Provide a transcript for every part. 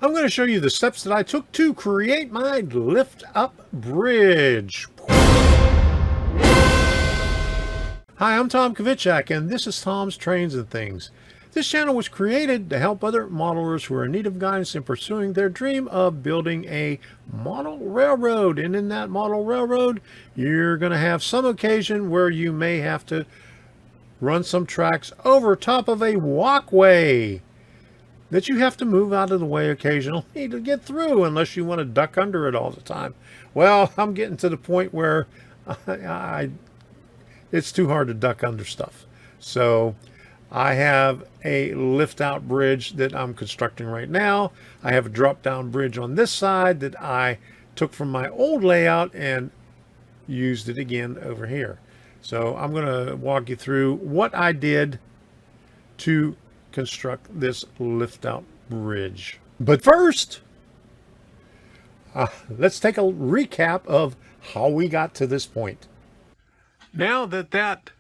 I'm going to show you the steps that I took to create my lift up bridge. Hi, I'm Tom Kvichak, and this is Tom's Trains and Things. This channel was created to help other modelers who are in need of guidance in pursuing their dream of building a model railroad. And in that model railroad, you're going to have some occasion where you may have to run some tracks over top of a walkway that you have to move out of the way occasionally to get through, unless you want to duck under it all the time. Well, I'm getting to the point where it's too hard to duck under stuff. So I have a lift out bridge that I'm constructing right now. I have a drop down bridge on this side that I took from my old layout and used it again over here. So I'm going to walk you through what I did to construct this lift out bridge. But first, let's take a recap of how we got to this point. Now that that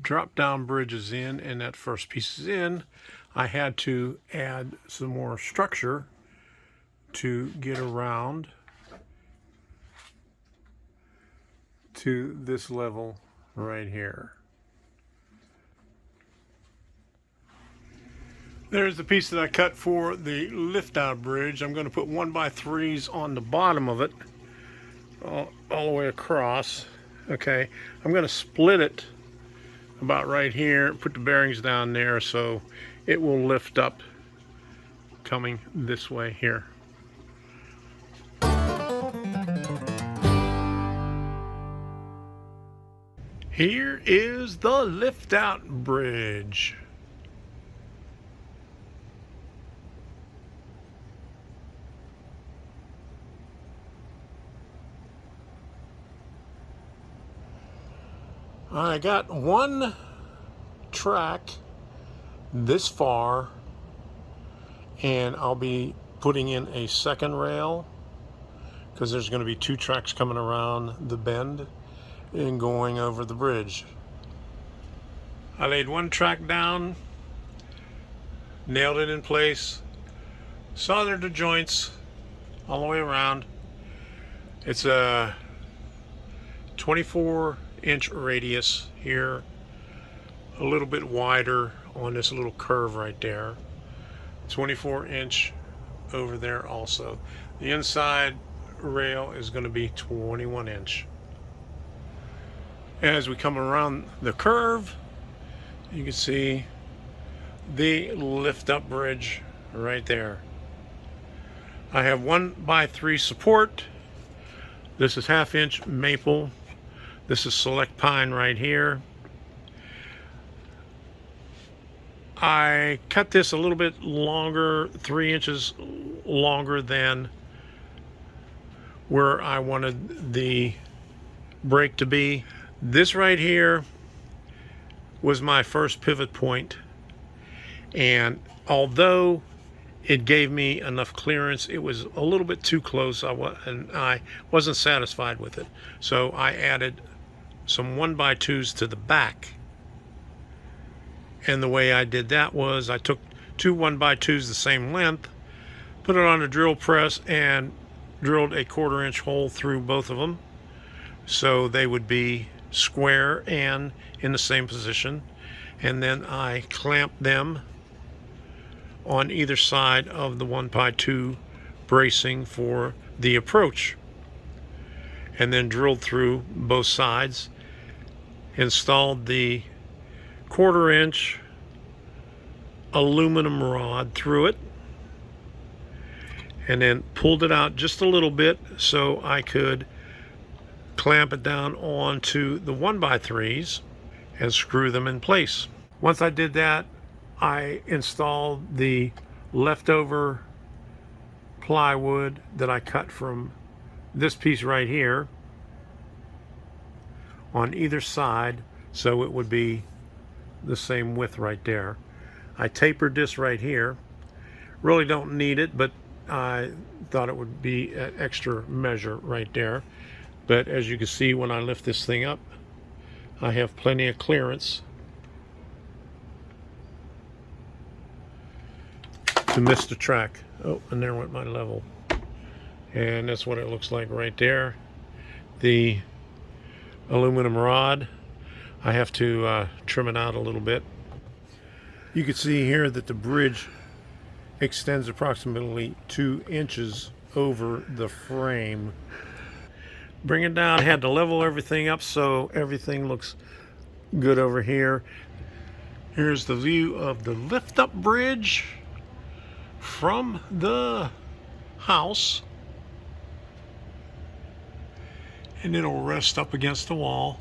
drop down bridge is in and that first piece is in, I had to add some more structure to get around to this level right here. There's the piece that I cut for the lift out bridge. I'm going to put 1x3s on the bottom of it all the way across. Okay, I'm going to split it about right here, put the bearings down there so it will lift up coming this way here. Here is the lift out bridge. I got one track this far, and I'll be putting in a second rail because there's going to be two tracks coming around the bend and going over the bridge. I laid one track down, nailed it in place, soldered the joints all the way around. It's a 24-inch radius here, a little bit wider on this little curve right there, 24-inch over there also. The inside rail is going to be 21-inch. As we come around the curve, you can see the lift up bridge right there. I have 1x3 support. This is 1/2-inch maple. This is select pine right here. I cut this a little bit longer, 3 inches longer than where I wanted the break to be. This right here was my first pivot point, and although it gave me enough clearance, it was a little bit too close, and I wasn't satisfied with it. So I added some 1x2s to the back. And the way I did that was I took two 1x2s the same length, put it on a drill press, and drilled a 1/4-inch hole through both of them so they would be square and in the same position. And then I clamped them on either side of the 1x2 bracing for the approach, and then drilled through both sides, installed the 1/4-inch aluminum rod through it, and then pulled it out just a little bit so I could clamp it down onto the 1x3s and screw them in place. Once I did that, I installed the leftover plywood that I cut from this piece right here on either side so it would be the same width right there. I tapered this right here. Really don't need it, but I thought it would be an extra measure right there. But as you can see, when I lift this thing up, I have plenty of clearance to miss the track. Oh, and there went my level. And that's what it looks like right there. The aluminum rod, I have to trim it out a little bit. You can see here that the bridge extends approximately 2 inches over the frame. Bring it down, had to level everything up so everything looks good over here. Here's the view of the lift up bridge from the house. And it'll rest up against the wall.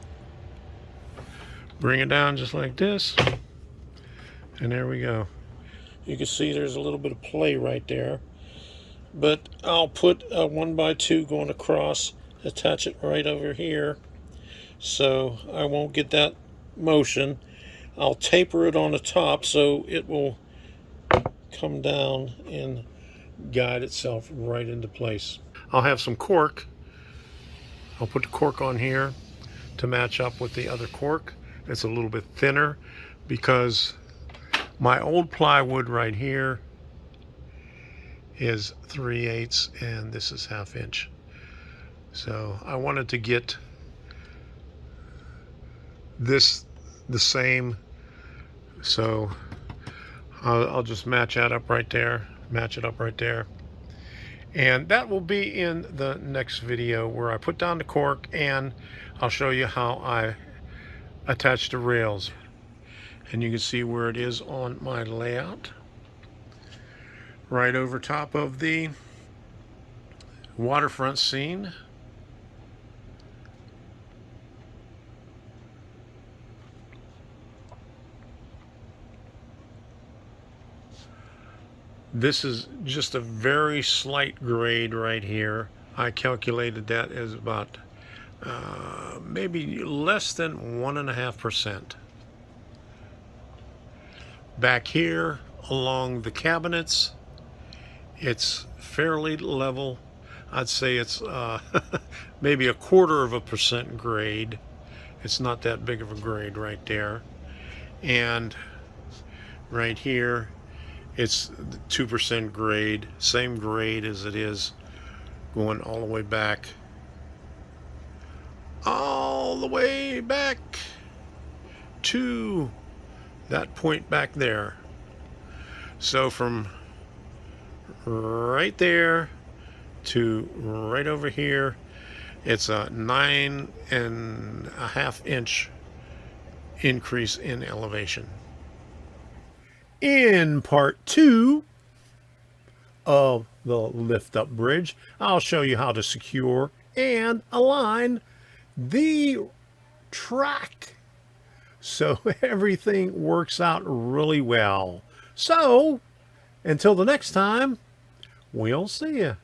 Bring it down just like this. And there we go. You can see there's a little bit of play right there. But I'll put a 1x2 going across, attach it right over here, so I won't get that motion. I'll taper it on the top so it will come down and guide itself right into place. I'll have some cork. I'll put the cork on here to match up with the other cork. It's a little bit thinner because my old plywood right here is 3/8 and this is 1/2 inch. So I wanted to get this the same, so I'll just match that up right there, match it up right there. And that will be in the next video where I put down the cork and I'll show you how I attach the rails. And you can see where it is on my layout. Right over top of the waterfront scene. This is just a very slight grade right here. I calculated that as about maybe less than 1.5%. Back here along the cabinets, it's fairly level. I'd say it's maybe 1/4% grade. It's not that big of a grade right there. And right here, it's 2% grade, same grade as it is going all the way back. All the way back to that point back there. So from right there to right over here, it's a 9.5 inch increase in elevation. In part 2 of the lift up bridge, I'll show you how to secure and align the track so everything works out really well. So until the next time, we'll see you.